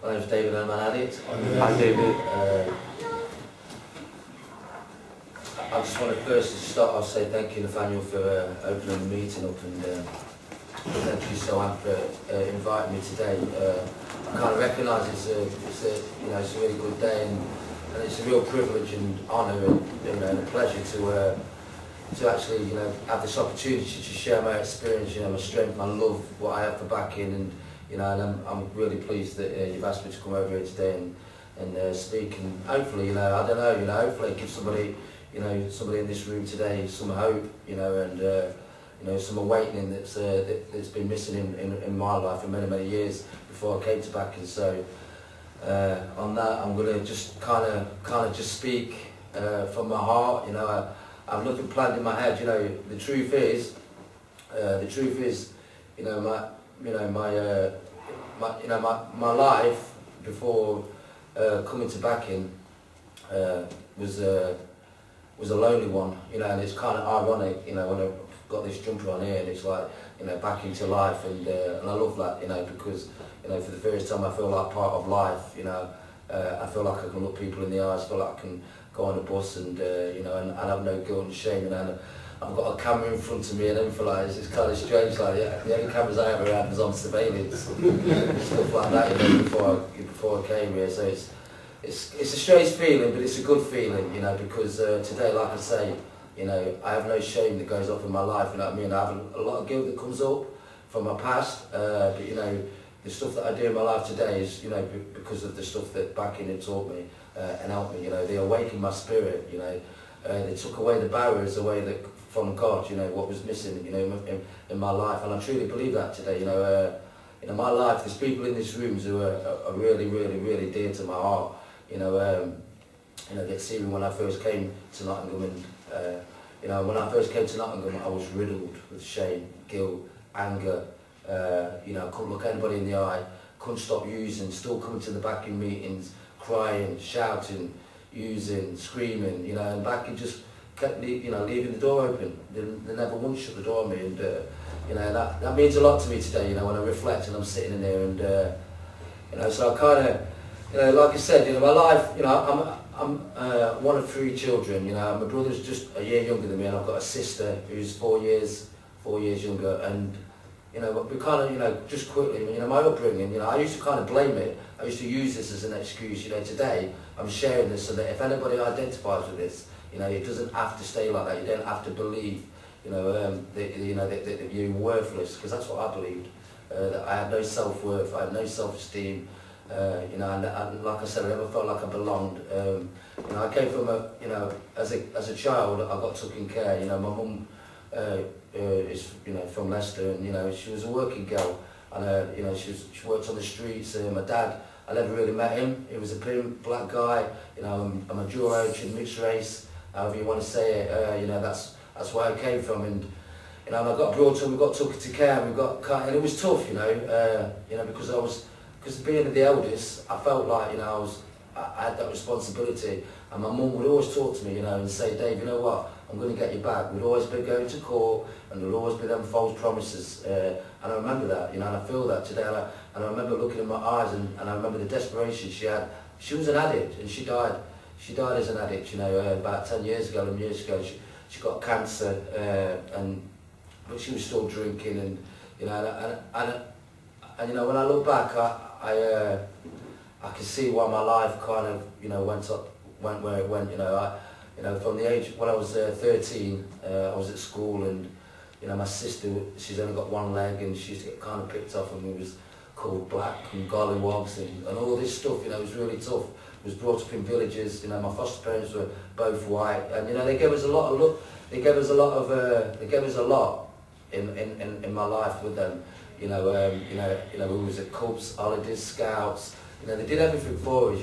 My name's David, I'm an addict. Hi David. I just want to first start off say thank you, Nathaniel, for opening the meeting up, and thank you, Sohan, for inviting me today. I kind of recognise it's a really good day, and it's a real privilege and honour and a pleasure to actually have this opportunity to share my experience, my strength, my love, what I have for BAC-IN, and and I'm really pleased that you've asked me to come over here today and speak, and hopefully I don't know, hopefully give somebody somebody in this room today some hope, and some awakening that's been missing in my life for many years before I came to BAC-IN. So on that, I'm going to just kind of just speak from my heart. I've nothing planned in my head. The truth is, my life before coming to BAC-IN was a lonely one, and it's kind of ironic, when I've got this jumper on here, and it's like, back into life, and I love that, because, for the first time I feel like part of life, I feel like I can look people in the eyes, I feel like I can go on a bus and, and have no guilt and shame, and I've got a camera in front of me and everything like this. It's kind of strange, like, the only cameras I ever had was on surveillance, stuff like that, before I came here, so it's a strange feeling, but it's a good feeling, because today, like I say, I have no shame that goes up in my life, I have a lot of guilt that comes up from my past, but the stuff that I do in my life today is, because of the stuff that BAC-IN had taught me and helped me, they awakened my spirit, they took away the barriers away from God, what was missing, in my life, and I truly believe that today, my life, there's people in this room who are really dear to my heart, that see me when I first came to Nottingham, and when I first came to Nottingham, I was riddled with shame, guilt, anger. I couldn't look anybody in the eye, couldn't stop using, still coming to the BAC-IN meetings, crying, shouting, using, screaming, and BAC-IN just kept leaving the door open. They never once shut the door on me, and that means a lot to me today. When I reflect and I'm sitting in there, and so I kind of, like I said, my life, I'm one of 3 children. My brother's just a year younger than me, and I've got a sister who's 4 years younger, and we kind of, just quickly, my upbringing, I used to kind of blame it. I used to use this as an excuse. Today I'm sharing this so that if anybody identifies with this, it doesn't have to stay like that. You don't have to believe, that you're worthless, because that's what I believed. That I had no self-worth, I had no self-esteem. And like I said, I never felt like I belonged. I came from as a child, I got taken care. My mum is from Leicester, and she was a working girl, and she worked on the streets. My dad, I never really met him. He was a pimp, black guy. I'm a dual origin, mixed race, however you want to say it. That's where I came from, and I got brought up, we got taken care, and it was tough, because being the eldest, I felt like I had that responsibility, and my mum would always talk to me, and say, Dave, you know what, I'm going to get you back. We'd always be going to court, and there'd always be them false promises, and I remember that, and I feel that today, and I remember looking in my eyes, and I remember the desperation she had. She was an addict, and she died as an addict, about 11 years ago, she got cancer, but she was still drinking, and when I look back, I can see why my life kind of went where it went. From the age when I was 13, I was at school, and my sister, she's only got one leg, and she used to get kind of picked off, and we was called black and gollywogs and all this stuff. It was really tough. I was brought up in villages. My foster parents were both white, and they gave us a lot of look. They gave us a lot in my life with them. We was at Cubs, holidays, scouts. They did everything for us.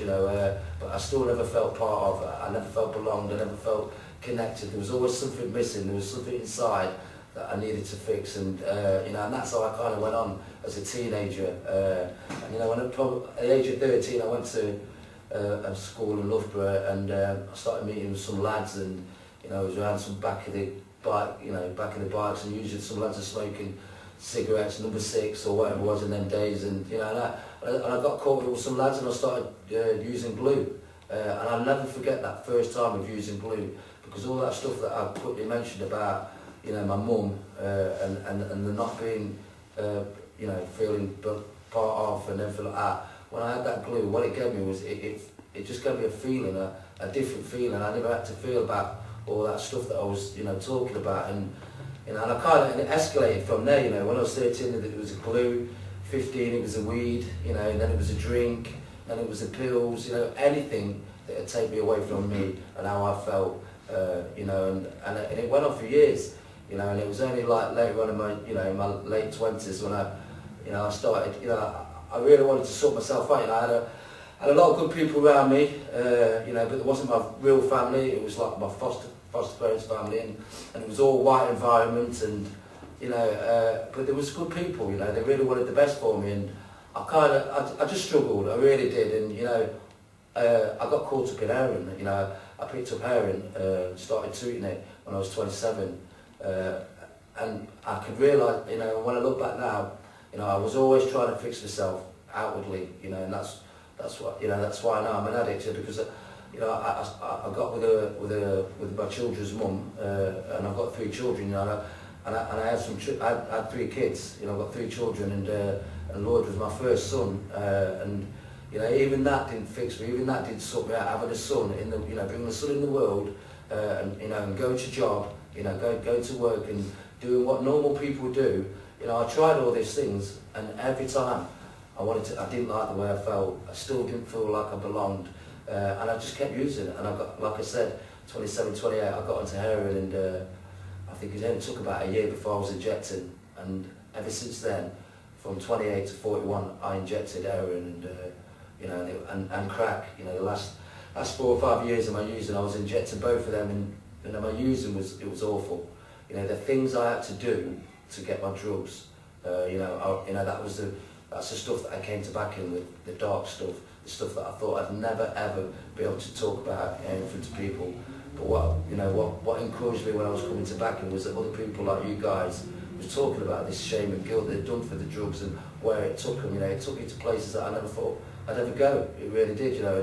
But I still never felt part of it. I never felt belonged. I never felt connected. There was always something missing. There was something inside that I needed to fix, and that's how I kind of went on as a teenager. When at the age of 13, I went to a school in Loughborough, and I started meeting with some lads, and I was around some back of the bikes, and usually some lads are smoking cigarettes, number 6 or whatever it was in them days, and I and I got caught with some lads and I started using glue. And I'll never forget that first time of using glue, because all that stuff that I quickly mentioned about, you know, my mum and the not being, you know, feeling part of and everything like that. When I had that glue, what it gave me was it just gave me a feeling, a different feeling. I never had to feel about all that stuff that I was, you know, talking about, and you know, and I kind of, and it escalated from there. You know, when I was 13, it was a glue. 15, it was a weed. You know, and then it was a drink, and it was the pills. You know, anything that would take me away from me and how I felt. You know, and it went on for years. You know, and it was only like later on in my, you know, in my late 20s when I started, you know, I really wanted to sort myself out. You know, I had a lot of good people around me, you know, but it wasn't my real family. It was like my foster parents' family, and it was all white environment, and you know, but there was good people. You know, they really wanted the best for me, and I just struggled. I really did, and you know, I got caught up in heroin. You know, I picked up heroin, started treating it when I was 27. And I could realise, you know, when I look back now, you know, I was always trying to fix myself outwardly, you know, and that's what, you know, that's why now I'm an addict, because, you know, I got with my children's mum, and I've got 3 children, you know, and I had 3 kids, you know, I've got 3 children, and Lloyd was my first son, and you know, even that didn't fix me, even that didn't sort me out. Having a son in the, you know, bringing a son in the world, and you know, and going to job, you know, going to work and doing what normal people do. You know, I tried all these things, and every time I didn't like the way I felt. I still didn't feel like I belonged, and I just kept using it. And I got, like I said, 27, 28, I got into heroin, and I think it only took about a year before I was injecting. And ever since then, from 28 to 41, I injected heroin, and you know, and crack. You know, the last 4 or 5 years of my using, I was injecting both of them, and you know, my using was awful. You know, the things I had to do to get my drugs. You know, that's the stuff that I came to BAC-IN with, the dark stuff, the stuff that I thought I'd never ever be able to talk about in front of people. But what encouraged me when I was coming to BAC-IN was that other people like you guys was talking about this shame and guilt they'd done for the drugs and where it took them. You know, it took me to places that I never thought I'd ever go. It really did. You know,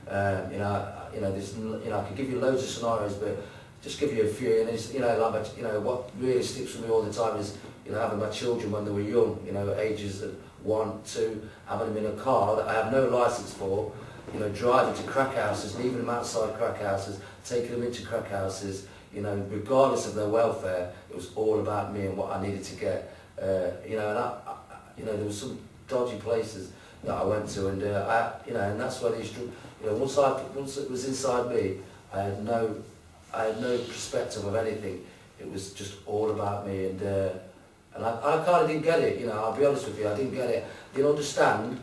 and you know, there's, you know, I could give you loads of scenarios, but just give you a few. And it's, you know, like, you know, what really sticks with me all the time is, you know, having my children when they were young. You know, ages of 1, 2, having them in a car that I have no license for. You know, driving to crack houses, leaving them outside crack houses, taking them into crack houses. You know, regardless of their welfare, it was all about me and what I needed to get. You know, and you know, there was some dodgy places that I went to, and you know, and that's where these, you know, once it was inside me, I had no perspective of anything. It was just all about me, and I kind of didn't get it. You know, I'll be honest with you, I didn't get it. I didn't understand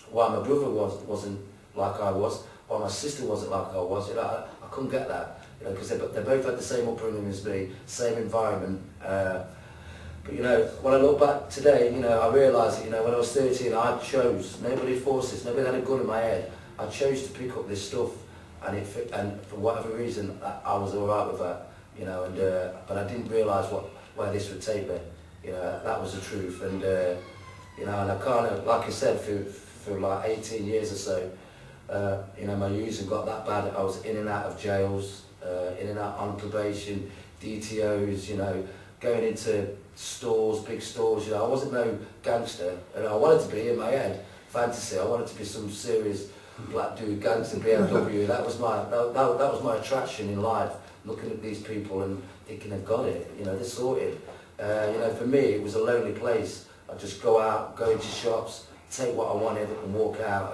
why my brother wasn't like I was, why my sister wasn't like I was. You know, I couldn't get that. You know, because they both had the same upbringing as me, same environment. But you know, when I look back today, you know, I realise that, you know, when I was 13, I chose. Nobody forced this. Nobody had a gun in my head. I chose to pick up this stuff, and for whatever reason, I was all right with that. You know, and but I didn't realise where this would take me. You know, that was the truth. And you know, and I kind of, like I said, for like 18 years or so, you know, my using got that bad. I was in and out of jails, in and out on probation, DTOs. You know, going into stores, big stores. You know, I wasn't no gangster, and I wanted to be in my head, fantasy. I wanted to be some serious black dude, gangster, BMW. That was my attraction in life. Looking at these people and thinking they've got it. You know, they're sorted. You know, for me, it was a lonely place. I'd just go out, go into shops, take what I wanted, and walk out.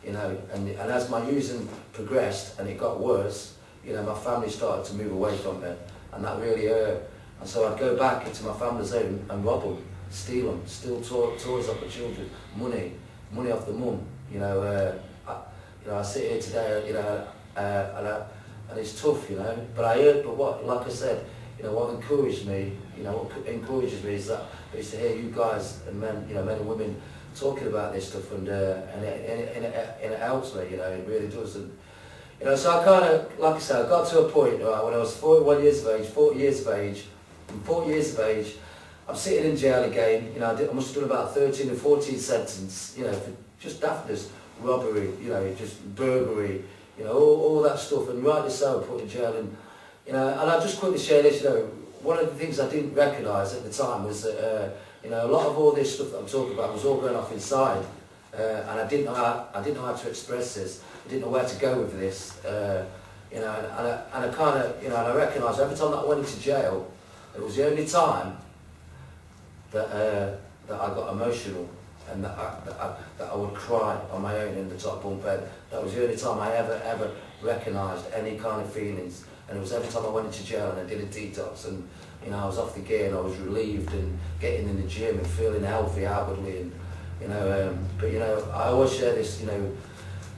You know, and as my using progressed and it got worse, you know, my family started to move away from me, and that really hurt. And so I'd go back into my family's home and rob them, steal toys off the children, money off the mum. You know, I sit here today, you know, and it's tough, you know. But like I said, you know, what encouraged me, you know, what encourages me is to hear you guys and men, you know, men and women talking about this stuff, and it helps me, you know, it really does. And you know, so I kind of, like I said, I got to a point, right, when I was 40 years of age, I'm sitting in jail again, you know, I must have done about 13 or 14 sentence, you know, for just daftness, robbery, you know, just burglary, you know, all that stuff, and rightly so, put in jail. And you know, and I'll just quickly share this, you know, one of the things I didn't recognise at the time was that, you know, a lot of all this stuff that I'm talking about was all going off inside, and I didn't know how to express this, I didn't know where to go with this, you know, and I kind of, you know, and I recognise every time that I went into jail, it was the only time that I got emotional, and that I would cry on my own in the top bunk bed. That was the only time I ever recognised any kind of feelings, and it was every time I went into jail and I did a detox, and you know, I was off the gear and I was relieved and getting in the gym and feeling healthy outwardly, and you know, but you know, I always share this, you know,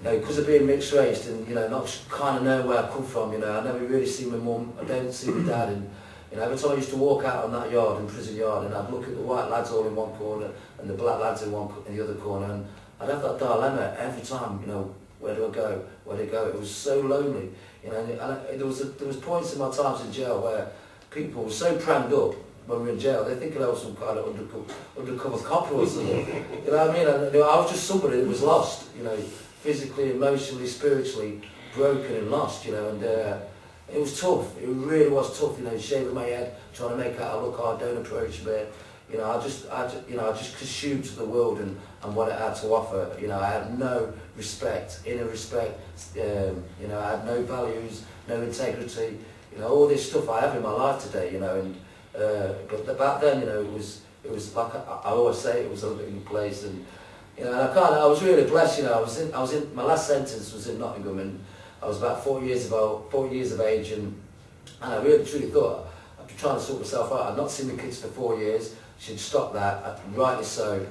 because of being mixed race and you know, not kind of knowing where I come from, you know, I never really see my mum, I don't see my dad, and you know, every time I used to walk out on that yard, in prison yard, and I'd look at the white lads all in one corner and the black lads in the other corner, and I'd have that dilemma every time, you know, where do I go? Where do I go? It was so lonely, you know. And there was points in my times in jail where people were so crammed up when we were in jail, they thinking I was some kind of undercover cop or something. You know what I mean? I was just somebody that was lost, you know, physically, emotionally, spiritually broken and lost, you know, and it was tough. It really was tough, you know, shaving my head, trying to make out I look hard, don't approach me. You know, I just consumed to the world and what it had to offer. You know, I had no respect, inner respect. You know, I had no values, no integrity. You know, all this stuff I have in my life today. You know, and but back then, you know, it was like I always say, it was a living place, and you know, and I was really blessed. You know, I was in my last sentence was in Nottingham, and I was about 4 years of age, and I really truly thought I'd be trying to sort myself out. I'd not seen my kids for 4 years. She'd stopped that, rightly so.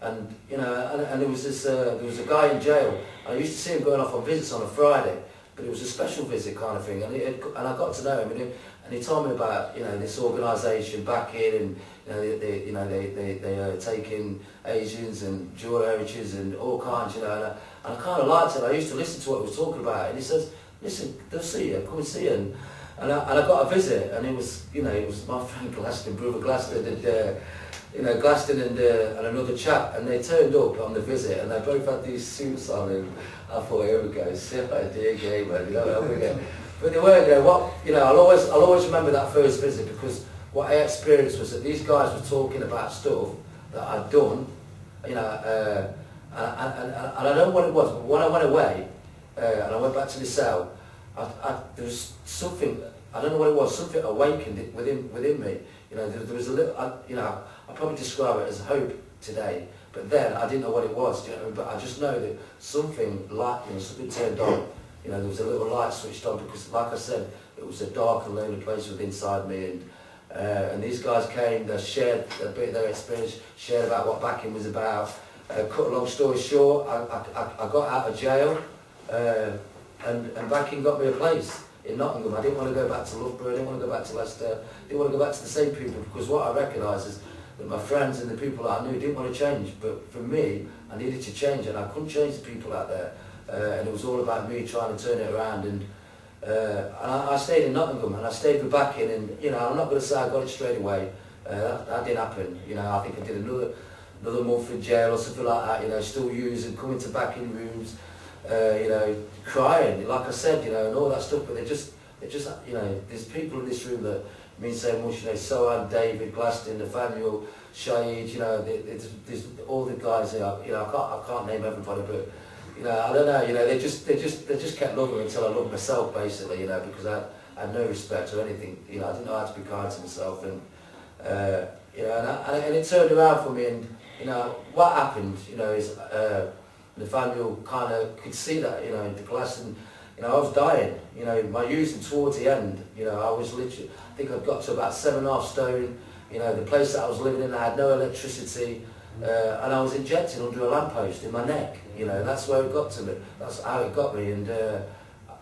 And you know, and there was a guy in jail. I used to see him going off on visits on a Friday, but it was a special visit kind of thing. And I got to know him, and he told me about, you know, this organisation BAC-IN, and you know they are taking Asians and dual heritages and all kinds, you know. And I kind of liked it. I used to listen to what he was talking about, and he says, "Listen, they'll see you. Come and see you." And I got a visit, and it was, you know, it was my friend Glaston, brother Glaston, and you know, Glaston and another chap, and they turned up on the visit, and they both had these suits on, and I thought, here we go, silly idea game, man, you know, here we go. But they were, you know, I'll always remember that first visit, because what I experienced was that these guys were talking about stuff that I'd done, you know, and I don't know what it was, but when I went away, and I went back to the cell, there was something, I don't know what it was, something awakened within me. You know, there was a little, you know, I'll probably describe it as hope today, but then I didn't know what it was, you know, but I just know that something light, you know, something turned on. You know, there was a little light switched on, because like I said, it was a dark and lonely place within inside me, and these guys came, they shared a bit of their experience, shared about what BAC-IN was about. Cut a long story short, I got out of jail, and BAC-IN got me a place in Nottingham. I didn't want to go back to Loughborough, I didn't want to go back to Leicester, I didn't want to go back to the same people, because what I recognised is that my friends and the people that I knew didn't want to change, but for me, I needed to change, and I couldn't change the people out there, and it was all about me trying to turn it around, and I stayed in Nottingham, and I stayed with BAC-IN, and you know, I'm not going to say I got it straight away, that didn't happen, you know. I think I did another month in jail or something like that, you know, still using, coming to BAC-IN rooms, you know, crying, like I said, you know, and all that stuff, but they just, you know, there's people in this room that mean so much, you know, Sohan, David, Glaston, Nathaniel, Shahid, you know, there's all the guys here, you know, I can't name everybody, but, you know, I don't know, you know, they just kept loving me until I loved myself, basically, you know, because I had no respect or anything, you know, I didn't know how to be kind to myself, and, you know, and it turned around for me, and, you know, what happened, you know, is Nathaniel kind of could see that, you know, in the glass, and, you know, I was dying, you know, my using towards the end, you know, I was literally, I think I'd got to about 7.5 stone, you know, the place that I was living in, I had no electricity, and I was injected under a lamppost in my neck, you know, that's where it got to me, that's how it got me, and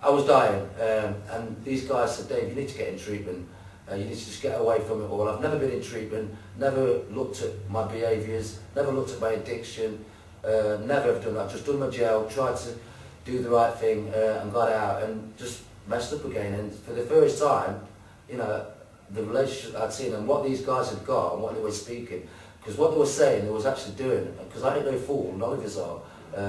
I was dying, and these guys said, Dave, you need to get in treatment. You need to just get away from it all. I've never been in treatment, never looked at my behaviours, never looked at my addiction, never have done that. Just done my jail, tried to do the right thing, and got out, and just messed up again. And for the first time, you know, the relationship I'd seen and what these guys had got and what they were speaking, because what they were saying they was actually doing, because I ain't no fool, none of us are,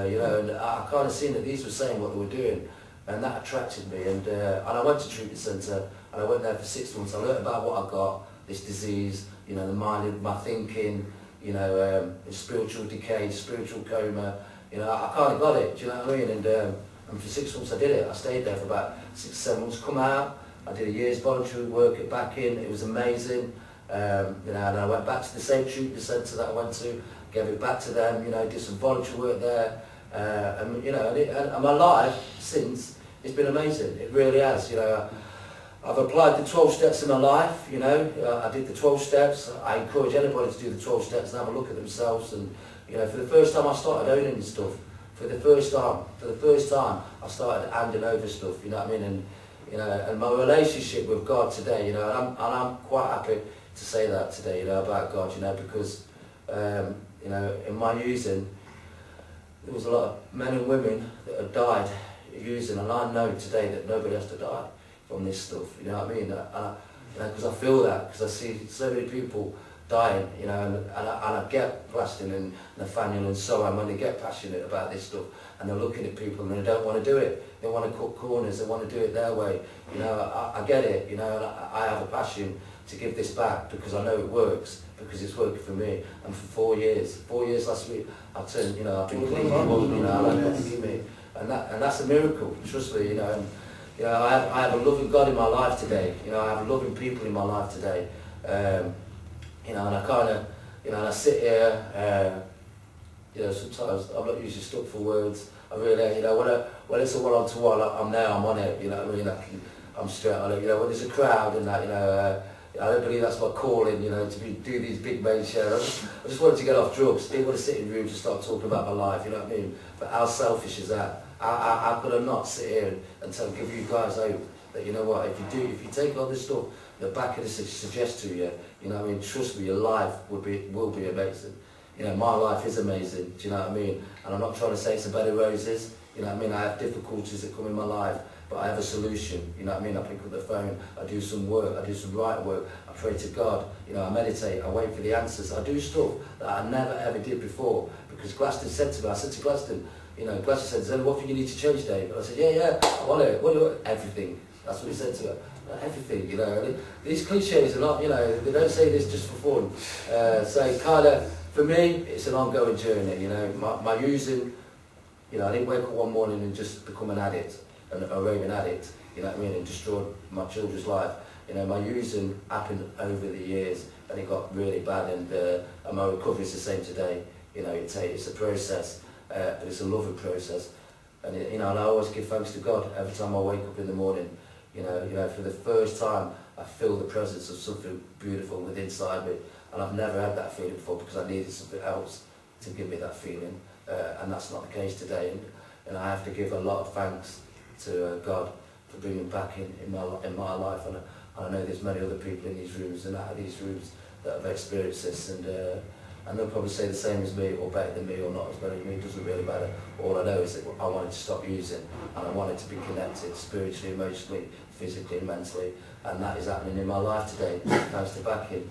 you know, and I kind of seen that these were saying what they were doing, and that attracted me, and I went to treatment centre, and I went there for 6 months. I learned about what I got, this disease, you know, the mind, my thinking, you know, spiritual decay, spiritual coma, you know, I kind of got it, do you know what I mean? And for 6 months I did it. I stayed there for about 6 or 7 months, come out, I did a year's voluntary work at BAC-IN, it was amazing, you know, and I went back to the same treatment centre that I went to, gave it back to them, you know, did some voluntary work there, and you know, and my life since, it's been amazing, it really has, you know. I've applied the 12 steps in my life, you know, I did the 12 steps. I encourage anybody to do the 12 steps and have a look at themselves, and you know, for the first time I started owning this stuff. For the first time I started handing over stuff, you know what I mean, and you know, and my relationship with God today, you know, and I'm quite happy to say that today, you know, about God, you know, because you know, in my using, there was a lot of men and women that have died using, and I know today that nobody has to die from this stuff, you know what I mean? Because I feel that, because I see so many people dying, you know, and I get Glaston and Nathaniel and so on, when they get passionate about this stuff, and they're looking at people and they don't want to do it, they want to cut corners, they want to do it their way, you know, I get it, you know, and I have a passion to give this back, because I know it works, because it's working for me, and for 4 years last week, I turned, you know, I've been clean, you know, I forgive me, and that's a miracle, trust me, you know, and, you know, I have a loving God in my life today, you know, I have loving people in my life today, you know, and I kind of, you know, and I sit here, you know, sometimes I'm not usually stuck for words, I really, you know, when it's a one-on-to-one, I'm there, I'm on it, you know what I mean, I'm straight on it, you know, when there's a crowd and that, you know, I don't believe that's my calling, you know, to do these big main shows. I just wanted to get off drugs, didn't want to sit in rooms and start talking about my life, you know what I mean, but how selfish is that? How could I not sit here and give you guys hope that, you know what, if you take on this stuff that BAC-IN suggests to you, you know what I mean, trust me, your life will be amazing. You know, my life is amazing, do you know what I mean? And I'm not trying to say it's a bed of roses, you know what I mean, I have difficulties that come in my life, but I have a solution, you know what I mean, I pick up the phone, I do some work, I do some right work, I pray to God, you know, I meditate, I wait for the answers, I do stuff that I never ever did before, because Glaston said to me, I said to Glaston, you know, Glaston said, is there what thing you need to change, Dave? And I said, yeah, I want it, what do you want? Everything. That's what he said to her. Everything, you know. These cliches are not, you know, they don't say this just for fun. So kind of, for me, it's an ongoing journey, you know. My using, you know, I didn't wake up one morning and just become an addict, a raving addict, you know what I mean, and destroy my children's life. You know, my using happened over the years, and it got really bad, and my recovery is the same today. You know, it's a process, but it's a loving process. And you know, and I always give thanks to God every time I wake up in the morning. You know, for the first time, I feel the presence of something beautiful within inside me, and I've never had that feeling before, because I needed something else to give me that feeling, and that's not the case today. And I have to give a lot of thanks to God for bringing BAC-IN in my life, and I know there's many other people in these rooms and out of these rooms that have experienced this, and they'll probably say the same as me, or better than me, or not as better than me. It doesn't really matter. All I know is that I wanted to stop using, and I wanted to be connected spiritually, emotionally, physically, and mentally, and that is happening in my life today, thanks to BAC-IN.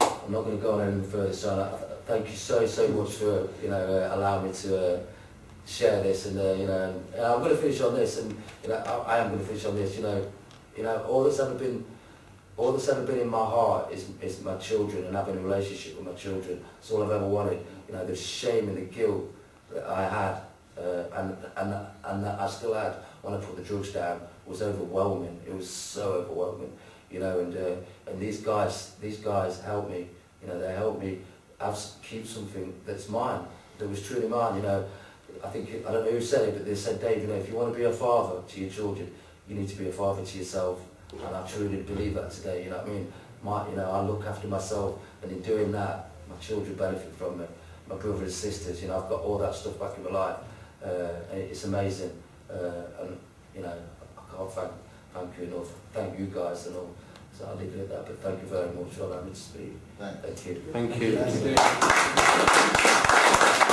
I'm not going to go on any further, so thank you so much for, you know, allowing me to share this, and you know, and I'm going to finish on this, and you know, I am going to finish on this. You know, all that's ever been in my heart is my children, and having a relationship with my children. That's all I've ever wanted. You know, the shame and the guilt that I had, and that I still had when I put the drugs down, was overwhelming. It was so overwhelming. You know, and these guys helped me. You know, they helped me keep something that's mine, that was truly mine. You know, I don't know who said it, but they said, Dave, you know, if you want to be a father to your children, you need to be a father to yourself. And I truly believe that today, you know what I mean? You know, I look after myself, and in doing that, my children benefit from it. My brothers and sisters, you know, I've got all that stuff back in my life, and it's amazing. And you know, I can't thank you enough. Thank you guys and all. So I'll leave it at that. But thank you very much for allowing me to speak. Thank you. Thank you.